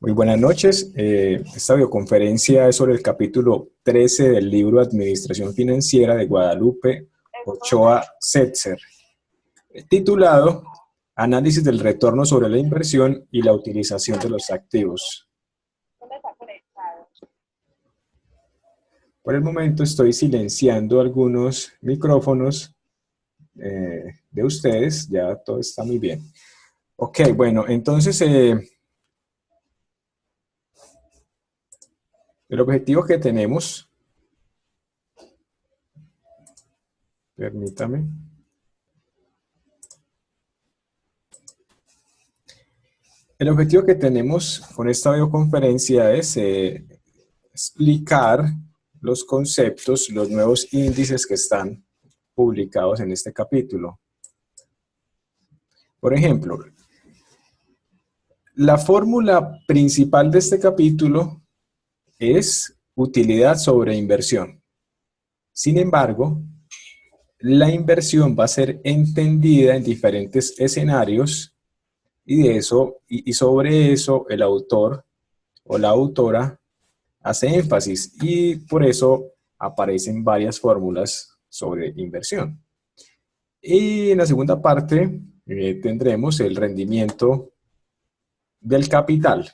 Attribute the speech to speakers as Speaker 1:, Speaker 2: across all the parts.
Speaker 1: Muy buenas noches. Esta videoconferencia es sobre el capítulo 13 del libro Administración Financiera de Guadalupe Ochoa Setzer, titulado Análisis del retorno sobre la inversión y la utilización de los activos. Por el momento estoy silenciando algunos micrófonos de ustedes, ya todo está muy bien. Ok, bueno, entonces el objetivo que tenemos, permítame. El objetivo que tenemos con esta videoconferencia es explicar los conceptos, los nuevos índices que están publicados en este capítulo. Por ejemplo, la fórmula principal de este capítulo es utilidad sobre inversión. Sin embargo, la inversión va a ser entendida en diferentes escenarios y sobre eso el autor o la autora hace énfasis y por eso aparecen varias fórmulas sobre inversión. Y en la segunda parte tendremos el rendimiento del capital.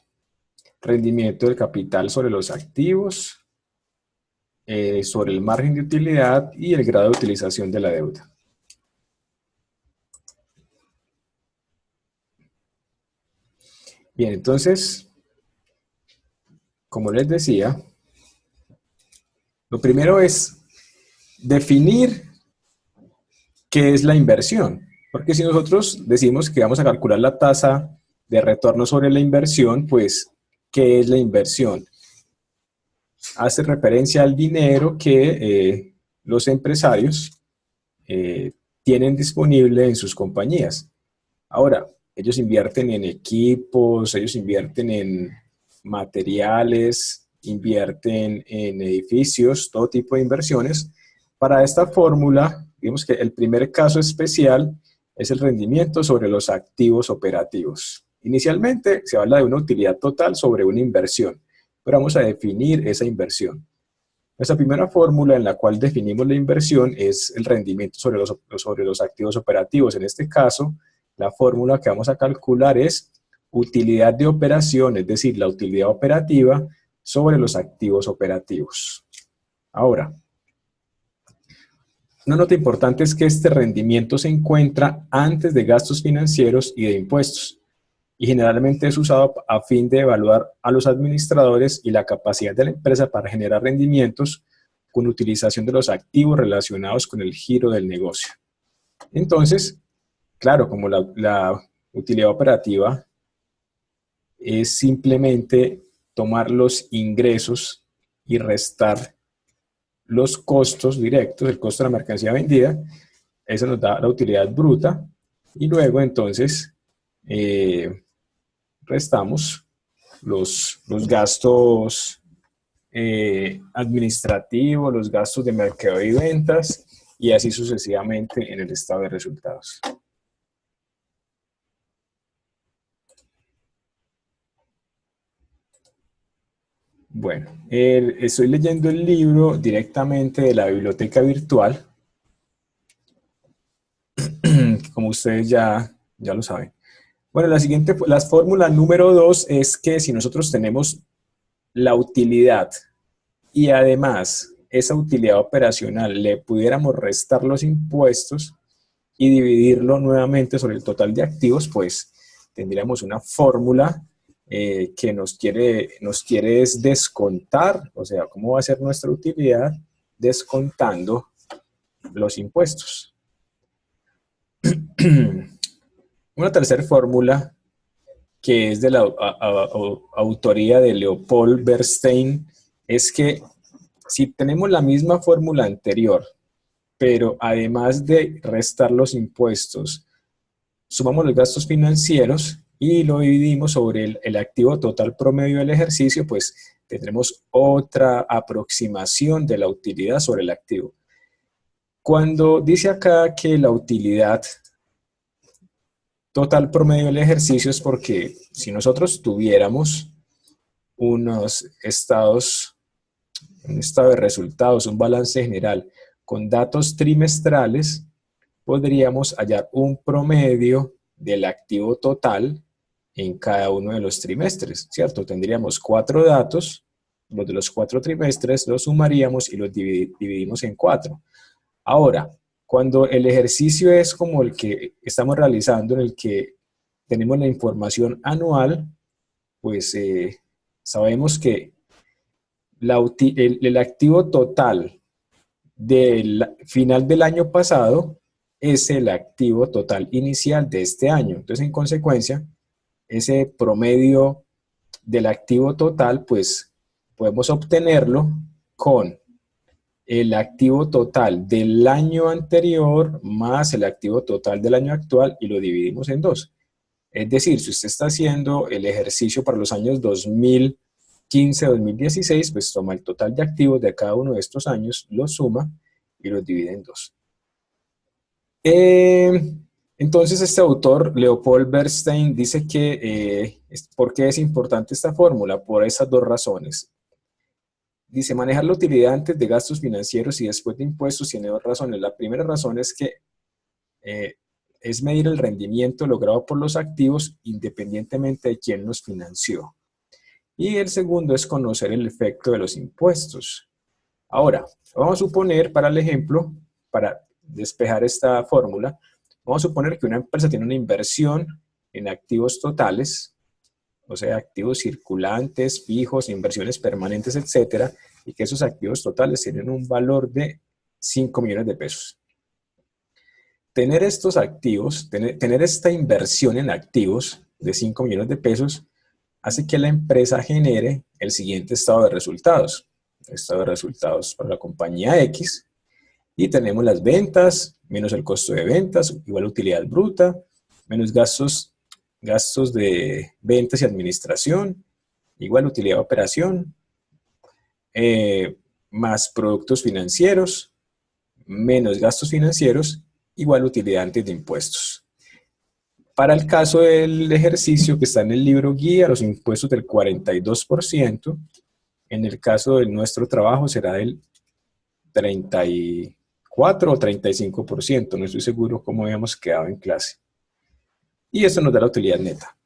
Speaker 1: Rendimiento del capital sobre los activos, sobre el margen de utilidad y el grado de utilización de la deuda. Bien, entonces, como les decía, lo primero es definir qué es la inversión. Porque si nosotros decimos que vamos a calcular la tasa de retorno sobre la inversión, pues, ¿qué es la inversión? Hace referencia al dinero que los empresarios tienen disponible en sus compañías. Ahora, ellos invierten en equipos, ellos invierten en materiales, invierten en edificios, todo tipo de inversiones. Para esta fórmula, digamos que el primer caso especial es el rendimiento sobre los activos operativos. Inicialmente se habla de una utilidad total sobre una inversión, pero vamos a definir esa inversión. Nuestra primera fórmula en la cual definimos la inversión es el rendimiento sobre los activos operativos. En este caso, la fórmula que vamos a calcular es utilidad de operación, es decir, la utilidad operativa sobre los activos operativos. Ahora, una nota importante es que este rendimiento se encuentra antes de gastos financieros y de impuestos, y generalmente es usado a fin de evaluar a los administradores y la capacidad de la empresa para generar rendimientos con utilización de los activos relacionados con el giro del negocio. Entonces, claro, como la utilidad operativa es simplemente tomar los ingresos y restar los costos directos, el costo de la mercancía vendida, eso nos da la utilidad bruta, y luego entonces restamos los gastos administrativos, los gastos de mercado y ventas, y así sucesivamente en el estado de resultados. Bueno, estoy leyendo el libro directamente de la biblioteca virtual, como ustedes ya lo saben. Bueno, la fórmula número 2 es que si nosotros tenemos la utilidad y además esa utilidad operacional le pudiéramos restar los impuestos y dividirlo nuevamente sobre el total de activos, pues tendríamos una fórmula que nos quiere descontar, o sea, cómo va a ser nuestra utilidad descontando los impuestos. Una tercera fórmula que es de la autoría de Leopold Bernstein es que si tenemos la misma fórmula anterior, pero además de restar los impuestos, sumamos los gastos financieros y lo dividimos sobre el activo total promedio del ejercicio, pues tendremos otra aproximación de la utilidad sobre el activo. Cuando dice acá que la utilidad total promedio del ejercicio es porque si nosotros tuviéramos unos estados, un estado de resultados, un balance general con datos trimestrales, podríamos hallar un promedio del activo total en cada uno de los trimestres, ¿cierto? Tendríamos 4 datos, los de los 4 trimestres los sumaríamos y los dividimos en 4. Ahora, cuando el ejercicio es como el que estamos realizando, en el que tenemos la información anual, pues sabemos que el activo total del final del año pasado es el activo total inicial de este año. Entonces, en consecuencia, ese promedio del activo total, pues podemos obtenerlo con el activo total del año anterior más el activo total del año actual y lo dividimos en 2. Es decir, si usted está haciendo el ejercicio para los años 2015-2016, pues toma el total de activos de cada uno de estos años, lo suma y los divide en 2. Entonces este autor, Leopold Bernstein, dice que ¿por qué es importante esta fórmula? Por esas 2 razones. Dice, manejar la utilidad antes de gastos financieros y después de impuestos tiene 2 razones. La primera razón es que es medir el rendimiento logrado por los activos independientemente de quién los financió. Y el segundo es conocer el efecto de los impuestos. Ahora, vamos a suponer para el ejemplo, para despejar esta fórmula, vamos a suponer que una empresa tiene una inversión en activos totales, o sea, activos circulantes, fijos, inversiones permanentes, etcétera, y que esos activos totales tienen un valor de 5 millones de pesos. Tener estos activos, tener esta inversión en activos de 5 millones de pesos, hace que la empresa genere el siguiente estado de resultados. Estado de resultados para la compañía X, y tenemos las ventas, menos el costo de ventas, igual utilidad bruta, menos gastos de ventas y administración, igual utilidad de operación, más productos financieros, menos gastos financieros, igual utilidad antes de impuestos. Para el caso del ejercicio que está en el libro guía, los impuestos del 42%, en el caso de nuestro trabajo será del 34 o 35%, no estoy seguro cómo habíamos quedado en clase. Y esto nos da la utilidad neta.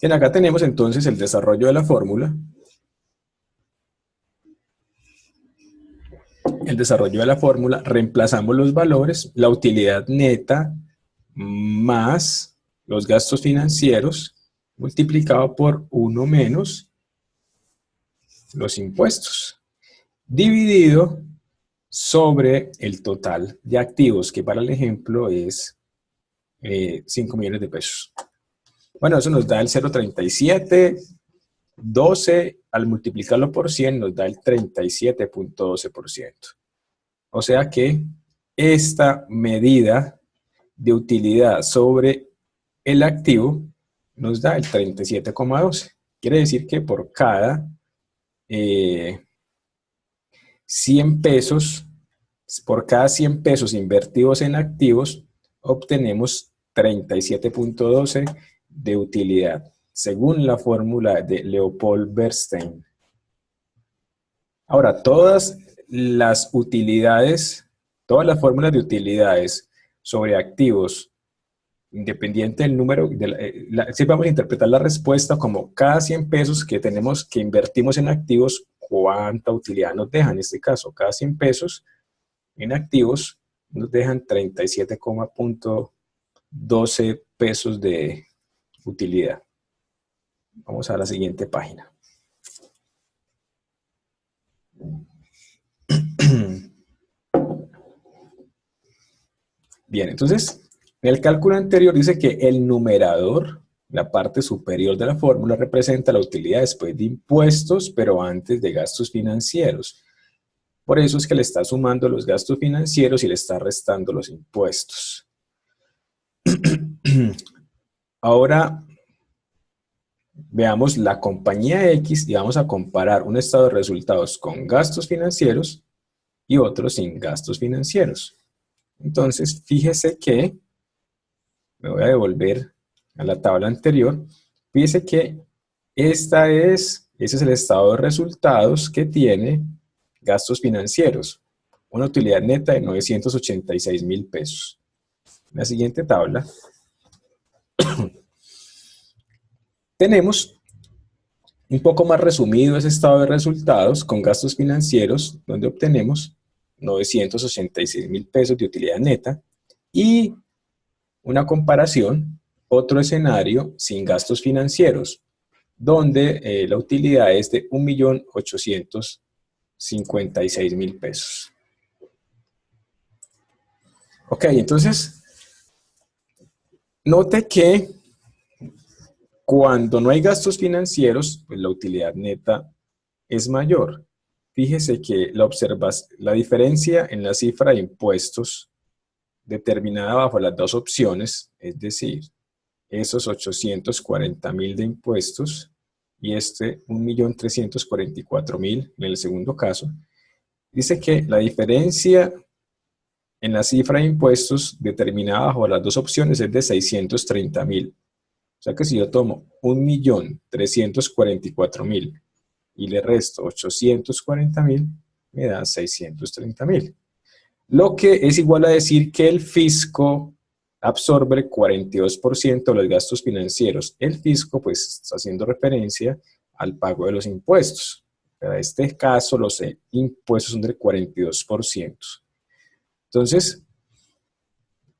Speaker 1: Bien, acá tenemos entonces el desarrollo de la fórmula. El desarrollo de la fórmula, reemplazamos los valores, la utilidad neta más los gastos financieros multiplicado por 1 menos los impuestos, dividido sobre el total de activos, que para el ejemplo es 5 millones de pesos. Bueno, eso nos da el 0,37, 12 al multiplicarlo por 100 nos da el 37.12%. O sea que esta medida de utilidad sobre el activo nos da el 37,12. Quiere decir que por cada 100 pesos, por cada 100 pesos invertidos en activos, obtenemos 37.12 de utilidad, según la fórmula de Leopold Bernstein. Ahora, todas las utilidades, todas las fórmulas de utilidades sobre activos, independiente del número, sí vamos a interpretar la respuesta como cada 100 pesos que tenemos, que invertimos en activos, ¿cuánta utilidad nos deja? En este caso, cada 100 pesos en activos nos dejan 37,12 pesos de utilidad. Vamos a la siguiente página. Bien, entonces, en el cálculo anterior dice que el numerador, la parte superior de la fórmula, representa la utilidad después de impuestos, pero antes de gastos financieros. Por eso es que le está sumando los gastos financieros y le está restando los impuestos. Ahora, veamos la compañía X y vamos a comparar un estado de resultados con gastos financieros y otro sin gastos financieros. Entonces, fíjese que me voy a devolver a la tabla anterior. Fíjese que ese es el estado de resultados que tiene gastos financieros. Una utilidad neta de 986.000 pesos. En la siguiente tabla tenemos un poco más resumido ese estado de resultados con gastos financieros, donde obtenemos 986.000 pesos de utilidad neta y una comparación, otro escenario sin gastos financieros, donde la utilidad es de 1.856.000 pesos. Ok, entonces, note que cuando no hay gastos financieros, pues la utilidad neta es mayor. Fíjese que la diferencia en la cifra de impuestos determinada bajo las dos opciones, es decir, esos 840.000 de impuestos y 1.344.000 en el segundo caso, dice que la diferencia en la cifra de impuestos determinada bajo las dos opciones es de 630.000. O sea que si yo tomo 1.344.000 y le resto 840.000, me da 630.000. Lo que es igual a decir que el fisco absorbe el 42% de los gastos financieros. El fisco, pues, está haciendo referencia al pago de los impuestos. Para este caso, los impuestos son del 42%. Entonces,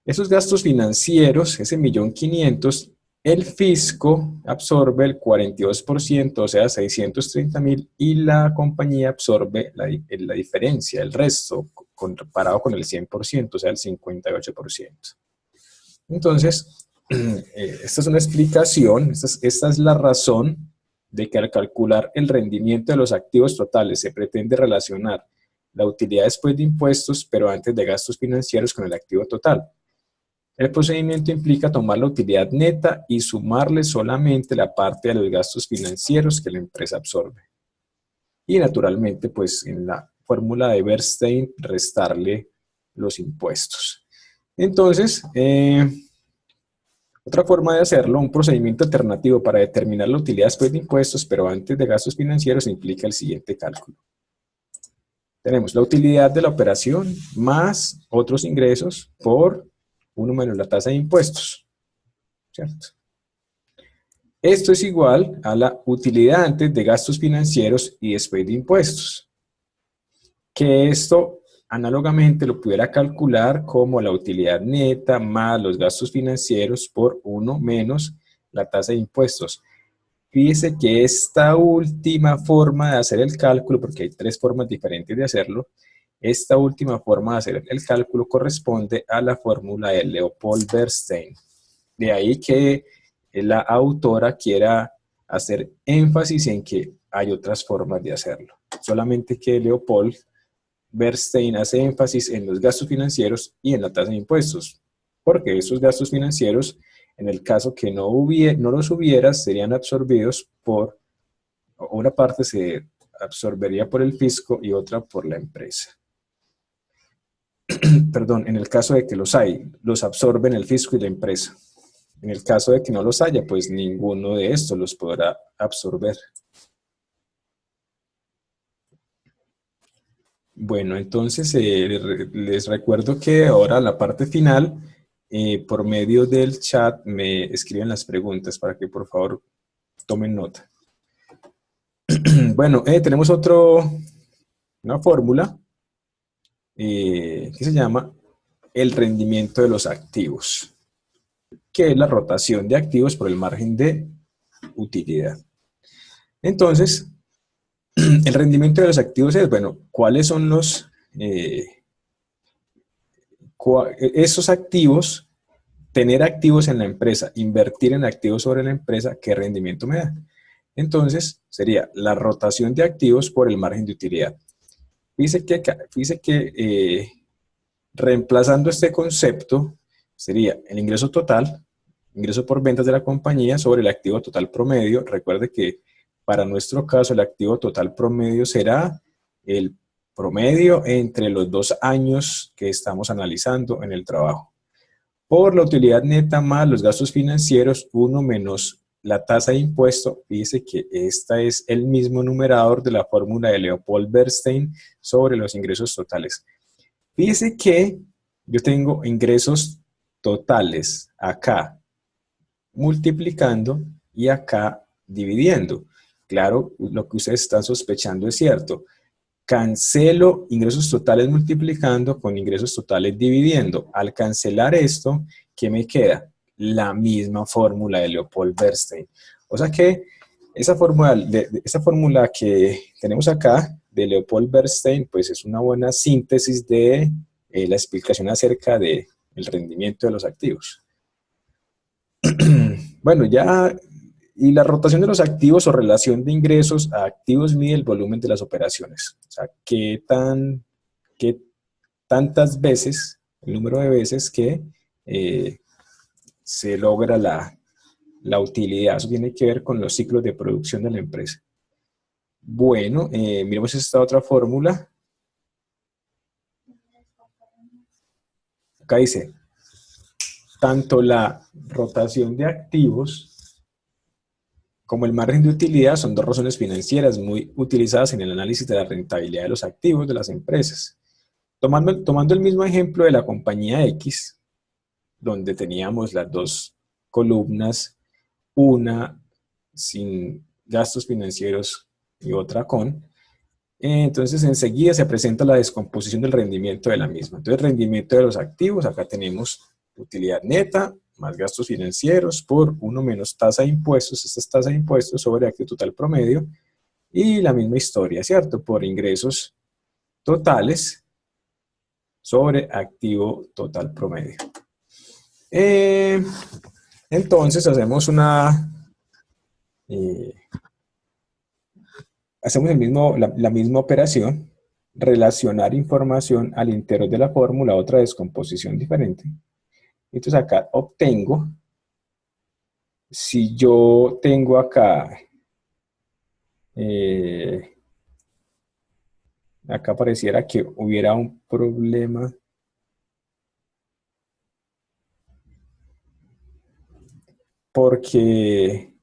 Speaker 1: esos gastos financieros, ese 1.500.000, el fisco absorbe el 42%, o sea, 630.000, y la compañía absorbe la diferencia, el resto, comparado con el 100%, o sea, el 58%. Entonces, esta es una explicación, esta es la razón de que al calcular el rendimiento de los activos totales se pretende relacionar la utilidad después de impuestos, pero antes de gastos financieros, con el activo total. El procedimiento implica tomar la utilidad neta y sumarle solamente la parte de los gastos financieros que la empresa absorbe. Y naturalmente, pues en la fórmula de Bernstein, restarle los impuestos. Entonces, otra forma de hacerlo, un procedimiento alternativo para determinar la utilidad después de impuestos, pero antes de gastos financieros, implica el siguiente cálculo. Tenemos la utilidad de la operación más otros ingresos por 1 menos la tasa de impuestos, ¿cierto? Esto es igual a la utilidad antes de gastos financieros y después de impuestos. Que esto, análogamente, lo pudiera calcular como la utilidad neta más los gastos financieros por 1 menos la tasa de impuestos. Fíjese que esta última forma de hacer el cálculo, porque hay 3 formas diferentes de hacerlo, esta última forma de hacer el cálculo corresponde a la fórmula de Leopold Bernstein. De ahí que la autora quiera hacer énfasis en que hay otras formas de hacerlo. Solamente que Leopold Bernstein hace énfasis en los gastos financieros y en la tasa de impuestos, porque esos gastos financieros, en el caso que no los hubiera, serían absorbidos por, una parte se absorbería por el fisco y otra por la empresa. Perdón, en el caso de que los hay, los absorben el fisco y la empresa. En el caso de que no los haya, pues ninguno de estos los podrá absorber. Bueno, entonces les recuerdo que ahora la parte final, por medio del chat, me escriben las preguntas para que por favor tomen nota. Bueno, tenemos una fórmula que se llama el rendimiento de los activos, que es la rotación de activos por el margen de utilidad. Entonces, el rendimiento de los activos es, bueno, ¿cuáles son esos activos? Tener activos en la empresa, invertir en activos sobre la empresa, ¿qué rendimiento me da? Entonces, sería la rotación de activos por el margen de utilidad. Fíjese que reemplazando este concepto, sería el ingreso total, ingreso por ventas de la compañía sobre el activo total promedio. Recuerde que para nuestro caso el activo total promedio será el promedio entre los 2 años que estamos analizando en el trabajo, por la utilidad neta más los gastos financieros, 1 menos la tasa de impuesto, dice que esta es el mismo numerador de la fórmula de Leopold-Bernstein sobre los ingresos totales. Fíjese que yo tengo ingresos totales acá multiplicando y acá dividiendo. Claro, lo que ustedes están sospechando es cierto. Cancelo ingresos totales multiplicando con ingresos totales dividiendo. Al cancelar esto, ¿qué me queda? La misma fórmula de Leopold-Bernstein. O sea que esa fórmula que tenemos acá de Leopold-Bernstein, pues es una buena síntesis de la explicación acerca del rendimiento de los activos. Bueno, ya, y la rotación de los activos o relación de ingresos a activos mide el volumen de las operaciones. O sea, qué tantas veces, el número de veces que se logra la utilidad. Eso tiene que ver con los ciclos de producción de la empresa. Bueno, miremos esta otra fórmula. Acá dice, tanto la rotación de activos como el margen de utilidad son dos razones financieras muy utilizadas en el análisis de la rentabilidad de los activos de las empresas. Tomando el mismo ejemplo de la compañía X, donde teníamos las dos columnas, una sin gastos financieros y otra con, entonces enseguida se presenta la descomposición del rendimiento de la misma. Entonces, rendimiento de los activos, acá tenemos utilidad neta más gastos financieros por 1 menos tasa de impuestos, esta es tasa de impuestos sobre activo total promedio, y la misma historia, ¿cierto? Por ingresos totales sobre activo total promedio. Entonces hacemos la misma operación, relacionar información al interior de la fórmula, otra descomposición diferente. Entonces acá obtengo, si yo tengo acá, acá pareciera que hubiera un problema. Porque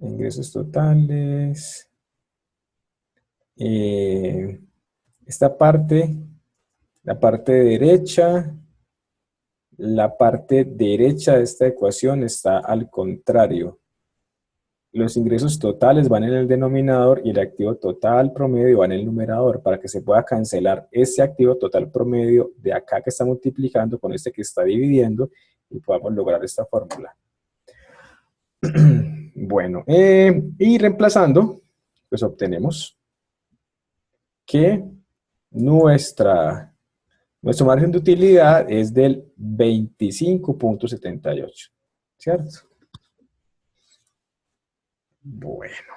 Speaker 1: ingresos totales, esta parte, la parte derecha, la parte derecha de esta ecuación está al contrario. Los ingresos totales van en el denominador y el activo total promedio va en el numerador para que se pueda cancelar ese activo total promedio de acá que está multiplicando con este que está dividiendo y podamos lograr esta fórmula. Bueno, y reemplazando, pues obtenemos que nuestro margen de utilidad es del 25.78, ¿cierto? Bueno,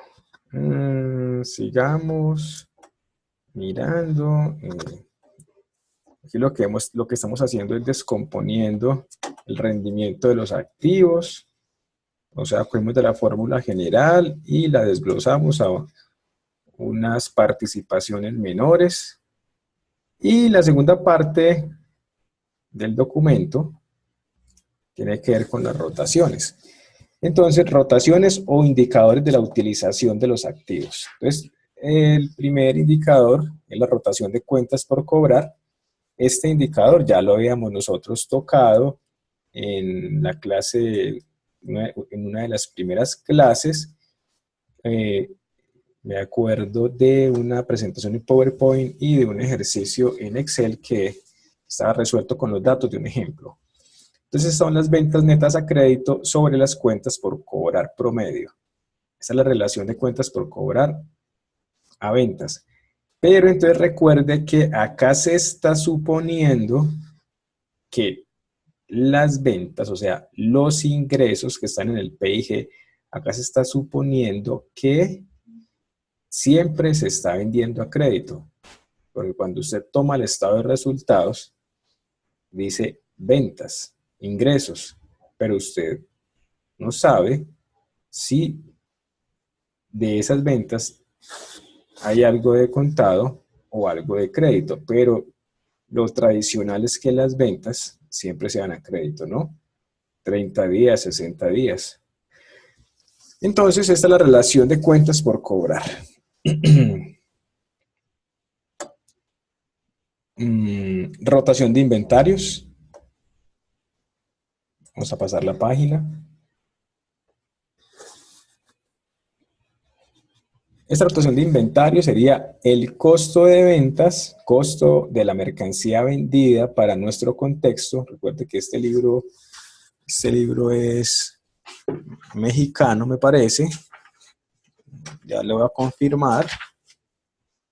Speaker 1: sigamos mirando. Aquí lo que estamos haciendo es descomponiendo el rendimiento de los activos. O sea, cogemos de la fórmula general y la desglosamos a unas participaciones menores. Y la segunda parte del documento tiene que ver con las rotaciones. Entonces, rotaciones o indicadores de la utilización de los activos. Entonces, el primer indicador es la rotación de cuentas por cobrar. Este indicador ya lo habíamos nosotros tocado en la clase, en una de las primeras clases. Me acuerdo de una presentación en PowerPoint y de un ejercicio en Excel que estaba resuelto con los datos de un ejemplo. Entonces son las ventas netas a crédito sobre las cuentas por cobrar promedio. Esa es la relación de cuentas por cobrar a ventas. Pero entonces recuerde que acá se está suponiendo que las ventas, o sea, los ingresos que están en el PIG, acá se está suponiendo que siempre se está vendiendo a crédito. Porque cuando usted toma el estado de resultados, dice ventas, ingresos, pero usted no sabe si de esas ventas hay algo de contado o algo de crédito, pero lo tradicional es que las ventas siempre sean a crédito, ¿no? 30 días, 60 días. Entonces, esta es la relación de cuentas por cobrar. Rotación de inventarios. Vamos a pasar la página. Esta rotación de inventario sería el costo de ventas, costo de la mercancía vendida para nuestro contexto. Recuerde que este libro es mexicano, me parece. Ya le voy a confirmar.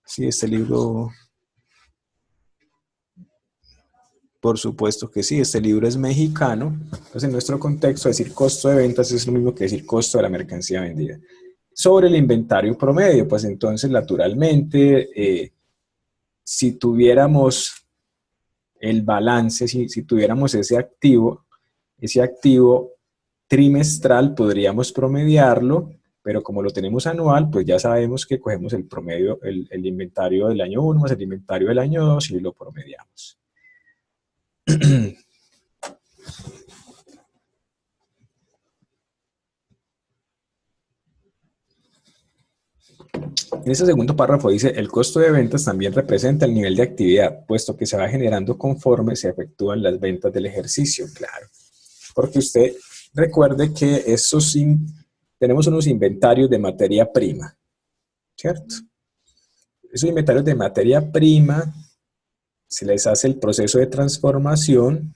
Speaker 1: Sí, este libro, por supuesto que sí, este libro es mexicano. Entonces, en nuestro contexto, decir costo de ventas es lo mismo que decir costo de la mercancía vendida. Sobre el inventario promedio, pues entonces, naturalmente, si tuviéramos el balance, si tuviéramos ese activo trimestral, podríamos promediarlo, pero como lo tenemos anual, pues ya sabemos que cogemos el promedio, el inventario del año 1 más el inventario del año 2 y lo promediamos. En ese segundo párrafo dice, el costo de ventas también representa el nivel de actividad, puesto que se va generando conforme se efectúan las ventas del ejercicio, claro. Porque usted recuerde que tenemos unos inventarios de materia prima, ¿cierto? Esos inventarios de materia prima, se les hace el proceso de transformación,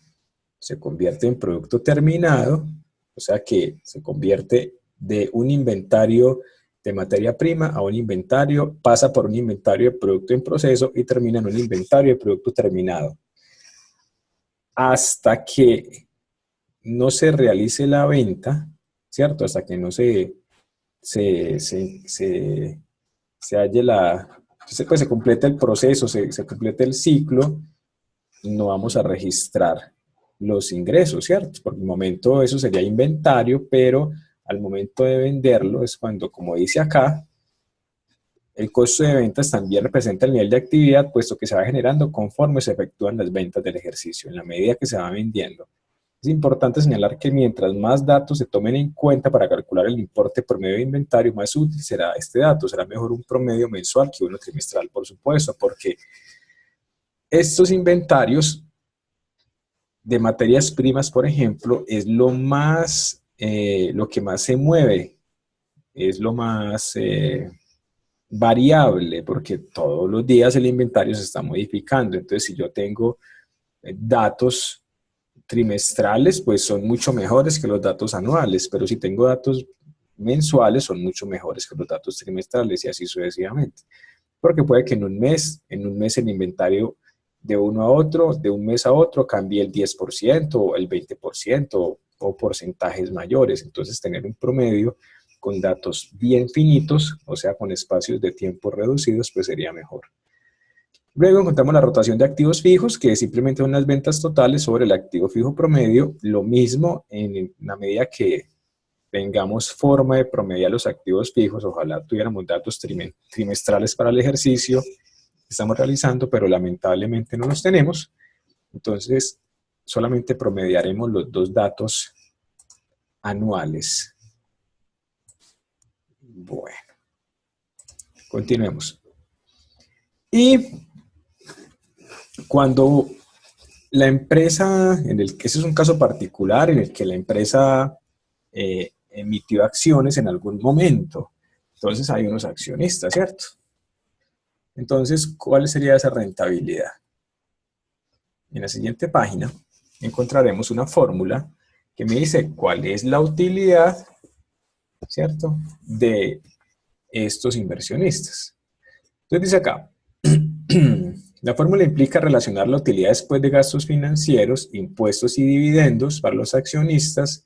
Speaker 1: se convierte en producto terminado, o sea que se convierte de un inventario de materia prima a un inventario, pasa por un inventario de producto en proceso y termina en un inventario de producto terminado. Hasta que no se realice la venta, ¿cierto? Hasta que no se halle pues se complete el proceso, se complete el ciclo, no vamos a registrar los ingresos, ¿cierto? Por el momento eso sería inventario, pero al momento de venderlo es cuando, como dice acá, el costo de ventas también representa el nivel de actividad, puesto que se va generando conforme se efectúan las ventas del ejercicio, en la medida que se va vendiendo. Es importante señalar que mientras más datos se tomen en cuenta para calcular el importe promedio de inventario, más útil será este dato. Será mejor un promedio mensual que uno trimestral, por supuesto, porque estos inventarios de materias primas, por ejemplo, es lo que más se mueve, es lo más variable, porque todos los días el inventario se está modificando. Entonces, si yo tengo datos trimestrales, pues son mucho mejores que los datos anuales, pero si tengo datos mensuales, son mucho mejores que los datos trimestrales y así sucesivamente. Porque puede que en un mes el inventario de uno a otro, de un mes a otro, cambie el 10% o el 20% o porcentajes mayores. Entonces, tener un promedio con datos bien finitos, o sea, con espacios de tiempo reducidos, pues sería mejor. Luego encontramos la rotación de activos fijos, que simplemente son las ventas totales sobre el activo fijo promedio. Lo mismo en la medida que tengamos forma de promediar los activos fijos, ojalá tuviéramos datos trimestrales para el ejercicio que estamos realizando, pero lamentablemente no los tenemos. Entonces, solamente promediaremos los dos datos anuales. Bueno, continuemos. Y cuando la empresa, ese es un caso particular en el que la empresa emitió acciones en algún momento, entonces hay unos accionistas, ¿cierto? Entonces, ¿cuál sería esa rentabilidad? En la siguiente página encontraremos una fórmula que me dice cuál es la utilidad, ¿cierto?, de estos inversionistas. Entonces dice acá, la fórmula implica relacionar la utilidad después de gastos financieros, impuestos y dividendos para los accionistas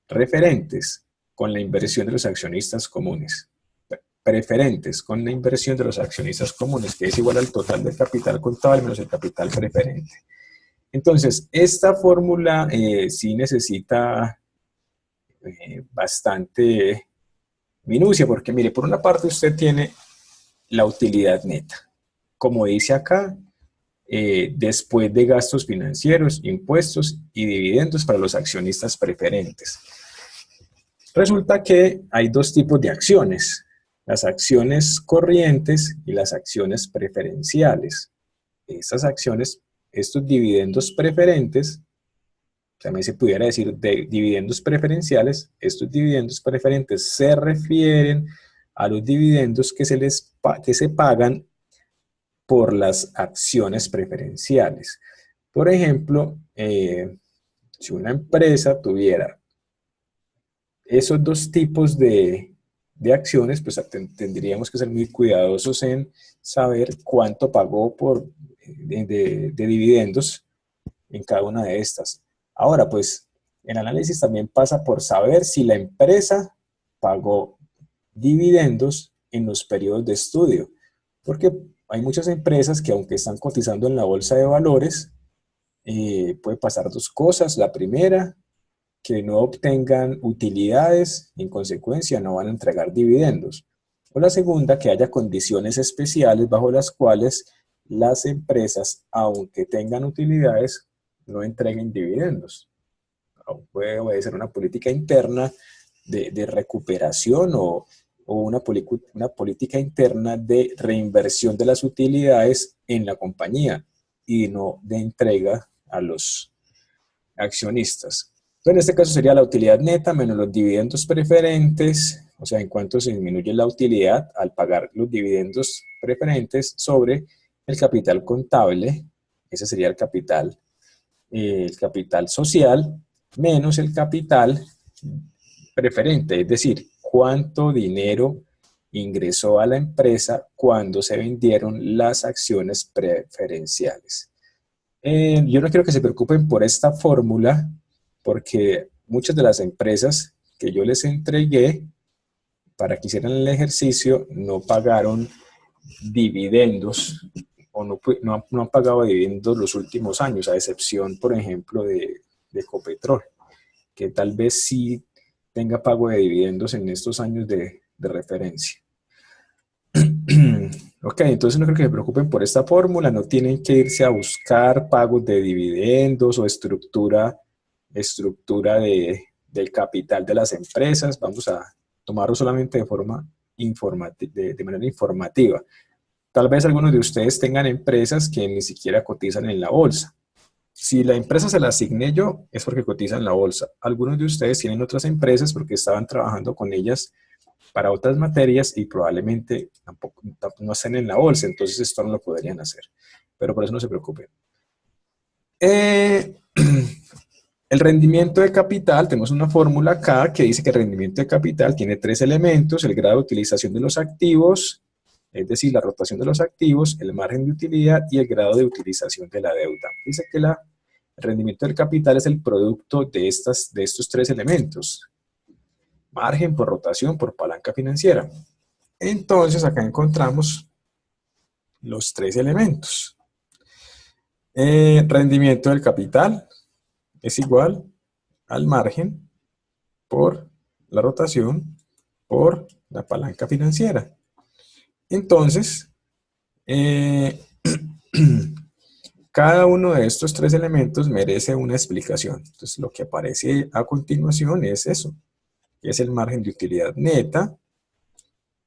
Speaker 1: referentes con la inversión de los accionistas comunes. Preferentes con la inversión de los accionistas comunes, que es igual al total del capital contable menos el capital preferente. Entonces, esta fórmula sí necesita bastante minucia, porque mire, por una parte usted tiene la utilidad neta. Como dice acá, después de gastos financieros, impuestos y dividendos para los accionistas preferentes. Resulta que hay dos tipos de acciones, las acciones corrientes y las acciones preferenciales. Estas acciones, estos dividendos preferentes, también se pudiera decir de dividendos preferenciales, estos dividendos preferentes se refieren a los dividendos que se pagan por las acciones preferenciales. Por ejemplo, si una empresa tuviera esos dos tipos de acciones, pues tendríamos que ser muy cuidadosos en saber cuánto pagó de dividendos en cada una de estas. Ahora, pues, el análisis también pasa por saber si la empresa pagó dividendos en los periodos de estudio, porque hay muchas empresas que aunque están cotizando en la bolsa de valores, puede pasar dos cosas. La primera, que no obtengan utilidades, en consecuencia no van a entregar dividendos. O la segunda, que haya condiciones especiales bajo las cuales las empresas, aunque tengan utilidades, no entreguen dividendos. Puede obedecer una política interna de recuperación o una política interna de reinversión de las utilidades en la compañía y no de entrega a los accionistas. Entonces, en este caso sería la utilidad neta menos los dividendos preferentes, o sea, en cuánto se disminuye la utilidad al pagar los dividendos preferentes sobre el capital contable, ese sería el capital social, menos el capital preferente, es decir, cuánto dinero ingresó a la empresa cuando se vendieron las acciones preferenciales. Yo no quiero que se preocupen por esta fórmula, porque muchas de las empresas que yo les entregué para que hicieran el ejercicio no pagaron dividendos o no han pagado dividendos los últimos años, a excepción, por ejemplo, de Ecopetrol, que tal vez sí tenga pago de dividendos en estos años de referencia. Ok, entonces no creo que se preocupen por esta fórmula, no tienen que irse a buscar pagos de dividendos o estructura del capital de las empresas. Vamos a tomarlo solamente de manera informativa. Tal vez algunos de ustedes tengan empresas que ni siquiera cotizan en la bolsa. Si la empresa se la asigné yo, es porque cotiza en la bolsa. Algunos de ustedes tienen otras empresas porque estaban trabajando con ellas para otras materias y probablemente tampoco no estén en la bolsa, entonces esto no lo podrían hacer. Pero por eso no se preocupen. El rendimiento de capital, tenemos una fórmula acá que dice que el rendimiento de capital tiene tres elementos: el grado de utilización de los activos, es decir, la rotación de los activos, el margen de utilidad y el grado de utilización de la deuda. Dice que el rendimiento del capital es el producto de estos tres elementos: margen por rotación por palanca financiera. Entonces acá encontramos los tres elementos. Rendimiento del capital es igual al margen por la rotación por la palanca financiera. Entonces, cada uno de estos tres elementos merece una explicación. Entonces, lo que aparece a continuación es eso, que es el margen de utilidad neta.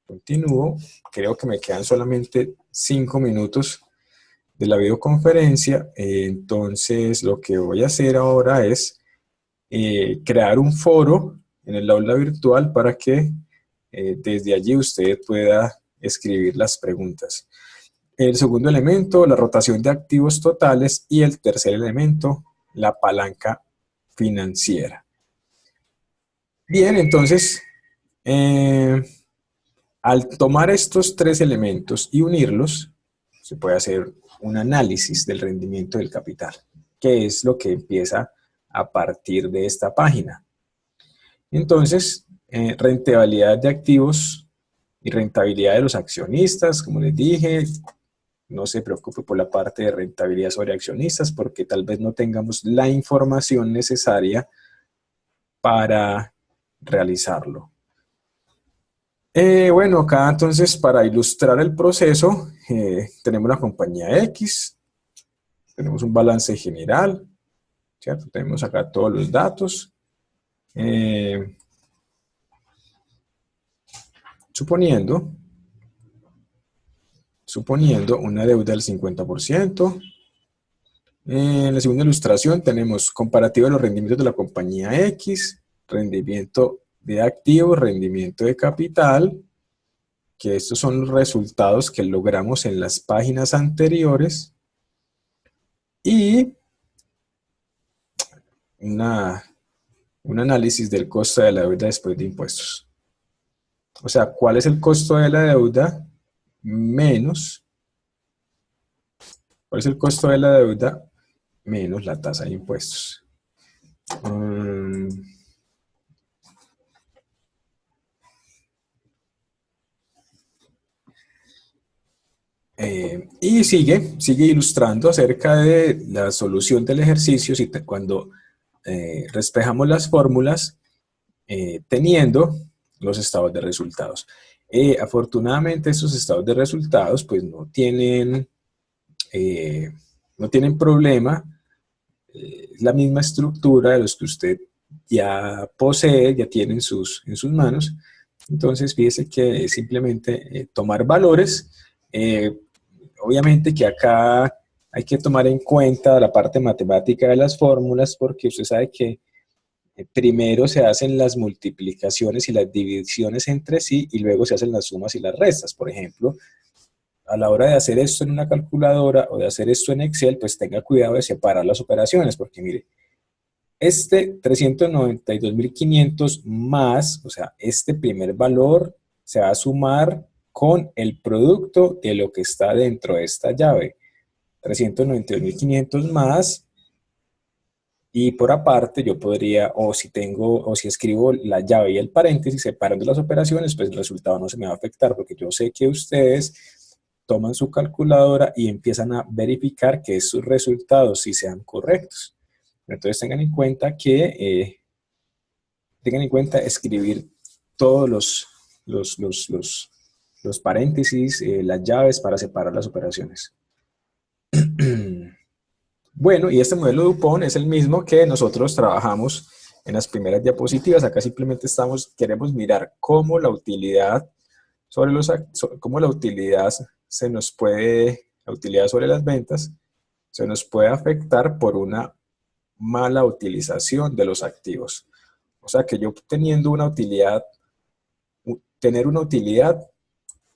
Speaker 1: Continúo, creo que me quedan solamente 5 minutos de la videoconferencia, entonces lo que voy a hacer ahora es crear un foro en el aula virtual para que desde allí usted pueda escribir las preguntas. El segundo elemento, la rotación de activos totales, y el tercer elemento, la palanca financiera. Bien, entonces, al tomar estos tres elementos y unirlos, se puede hacer un análisis del rendimiento del capital, que es lo que empieza a partir de esta página. Entonces, rentabilidad de activos y rentabilidad de los accionistas, como les dije, no se preocupe por la parte de rentabilidad sobre accionistas porque tal vez no tengamos la información necesaria para realizarlo. Bueno, acá entonces para ilustrar el proceso tenemos la compañía X, tenemos un balance general, ¿cierto? Tenemos acá todos los datos. suponiendo una deuda del 50%. En la segunda ilustración tenemos comparativo de los rendimientos de la compañía X, rendimiento de activos, rendimiento de capital, que estos son los resultados que logramos en las páginas anteriores, y un análisis del costo de la deuda después de impuestos. O sea, ¿cuál es el costo de la deuda menos? ¿Cuál es el costo de la deuda menos la tasa de impuestos? Y sigue ilustrando acerca de la solución del ejercicio cuando despejamos las fórmulas teniendo los estados de resultados. Afortunadamente estos estados de resultados pues no tienen problema, es la misma estructura de los que usted ya posee, ya tiene en sus manos. Entonces fíjese que es simplemente tomar valores. Obviamente que acá hay que tomar en cuenta la parte matemática de las fórmulas, porque usted sabe que primero se hacen las multiplicaciones y las divisiones entre sí y luego se hacen las sumas y las restas. Por ejemplo, a la hora de hacer esto en una calculadora o de hacer esto en Excel, pues tenga cuidado de separar las operaciones, porque mire, este 392.500 más, o sea, este primer valor se va a sumar con el producto de lo que está dentro de esta llave. 392.500 más, y por aparte yo podría, o si escribo la llave y el paréntesis separando las operaciones, pues el resultado no se me va a afectar, porque yo sé que ustedes toman su calculadora y empiezan a verificar que sus resultados sí sean correctos. Entonces tengan en cuenta escribir todos los paréntesis, las llaves para separar las operaciones. Bueno, y este modelo Dupont es el mismo que nosotros trabajamos en las primeras diapositivas. Acá simplemente queremos mirar cómo la utilidad sobre la utilidad sobre las ventas se nos puede afectar por una mala utilización de los activos. O sea que yo tener una utilidad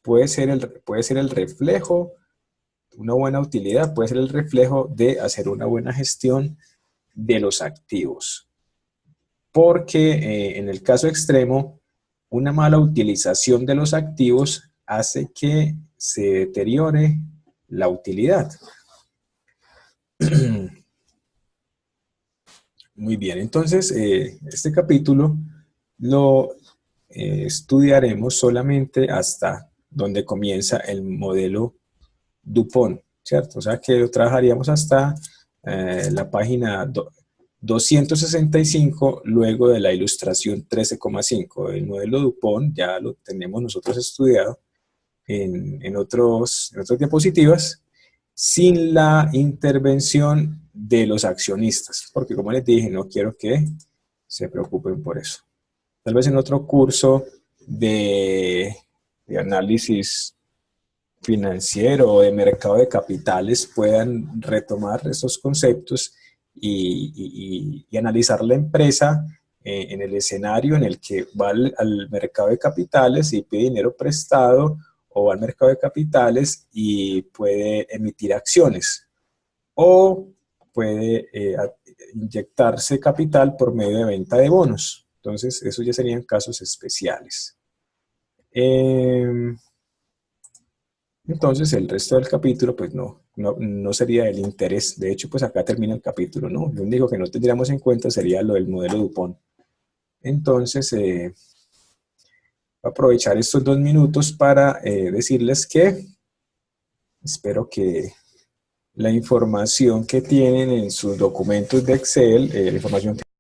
Speaker 1: puede ser el reflejo. Una buena utilidad puede ser el reflejo de hacer una buena gestión de los activos. Porque en el caso extremo, una mala utilización de los activos hace que se deteriore la utilidad. Muy bien, entonces este capítulo lo estudiaremos solamente hasta donde comienza el modelo Dupont, ¿cierto? O sea que lo trabajaríamos hasta la página 265, luego de la ilustración 13,5. El modelo Dupont ya lo tenemos nosotros estudiado en otras diapositivas, sin la intervención de los accionistas, porque como les dije, no quiero que se preocupen por eso. Tal vez en otro curso de análisis financiero o de mercado de capitales puedan retomar esos conceptos y analizar la empresa en el escenario en el que va al mercado de capitales y pide dinero prestado, o va al mercado de capitales y puede emitir acciones, o puede inyectarse capital por medio de venta de bonos. Entonces, esos ya serían casos especiales. Entonces, el resto del capítulo, pues no sería del interés. De hecho, pues acá termina el capítulo, ¿no? Lo único que no tendríamos en cuenta sería lo del modelo Dupont. Entonces, voy a aprovechar estos 2 minutos para decirles que espero que la información que tienen en sus documentos de Excel, la información